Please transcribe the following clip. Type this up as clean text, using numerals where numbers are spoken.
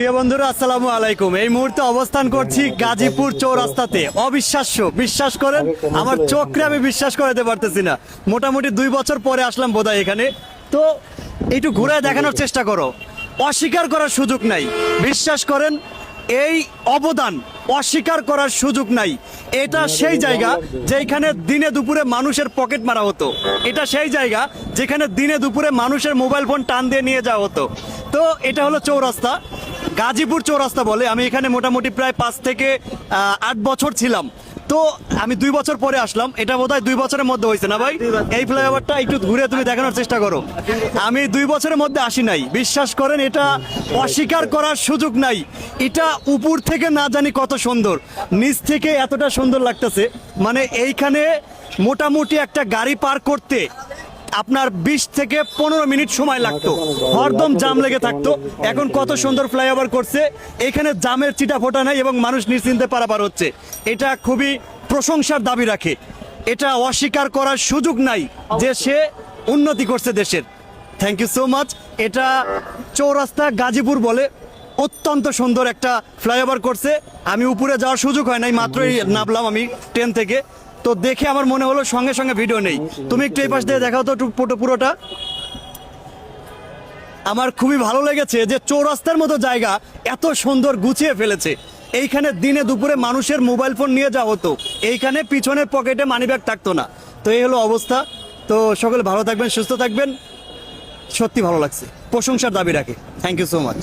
প্রিয় বন্ধুরা আসসালামু আলাইকুম। এই মুহূর্তে অবস্থান করছি গাজীপুর চৌরাস্তাতে। অবিশ্বাস্য, বিশ্বাস করেন আমার চোখে আমি বিশ্বাস করতে পারতেছি না। মোটামুটি 2 বছর পরে আসলাম বোধহয় এখানে। তো একটু ঘুরে দেখানোর চেষ্টা করো, অস্বীকার করার সুযোগ নাই। বিশ্বাস করেন এই অবদান অস্বীকার করার সুযোগ নাই। এটা সেই জায়গা যেখানে দিনে দুপুরে মানুষের পকেট মারা হতো। এটা সেই জায়গা যেখানে দিনে দুপুরে মানুষের মোবাইল ফোন টান দিয়ে নিয়ে যাওয়া হতো। তো এটা হলো চৌরাস্তা, গাজীপুর চৌরাস্তা বলে। আমি এখানে মোটামুটি প্রায় 5 থেকে 8 বছর ছিলাম। তো আমি 2 বছর পরে আসলাম। এটা বোধহয় 2 বছরের মধ্যে হয়েছে না ভাই? এই ফ্লাইওভারটা একটু ঘুরে তুমি দেখানোর চেষ্টা করো। আমি 2 বছরের মধ্যে আসি নাই। বিশ্বাস করেন এটা অস্বীকার করার সুযোগ নাই। এটা উপর থেকে না জানি কত সুন্দর, নিচ থেকে এতটা সুন্দর লাগতেছে। মানে এইখানে মোটামুটি একটা গাড়ি পার্ক করতে আপনার 20 থেকে 15 মিনিট সময় লাগতো, হরদম জাম লেগে থাকতো। এখন কত সুন্দর ফ্লাইওভার করছে, এখানে জামের চিটা ফোটা নাই এবং মানুষ নিশ্চিন্তে পারাপার হচ্ছে। এটা খুবই প্রশংসার দাবি রাখে। এটা অস্বীকার করার সুযোগ নাই যে সে উন্নতি করছে দেশের। Thank you so much. এটা চৌরাস্তা গাজীপুর বলে, অত্যন্ত সুন্দর একটা ফ্লাইওভার করছে। আমি উপরে যাওয়ার সুযোগ হয় নাই, মাত্রই নামলাম আমি ট্রেন থেকে। তো দেখে আমার মনে হলো সঙ্গে সঙ্গে ভিডিও নেই। তুমি একটু এই পাশ দিয়ে দেখাও তো পুরোটা। আমার খুবই ভালো লেগেছে যে চৌরাস্তার মতো জায়গা এত সুন্দর গুছিয়ে ফেলেছে। এইখানে দিনে দুপুরে মানুষের মোবাইল ফোন নিয়ে যাওয়া হতো, এইখানে পিছনের পকেটে মানিব্যাগ থাকতো না। তো এই হলো অবস্থা। তো সকলে ভালো থাকবেন, সুস্থ থাকবেন। সত্যি ভালো লাগছে, প্রশংসার দাবি রাখে। Thank you so much.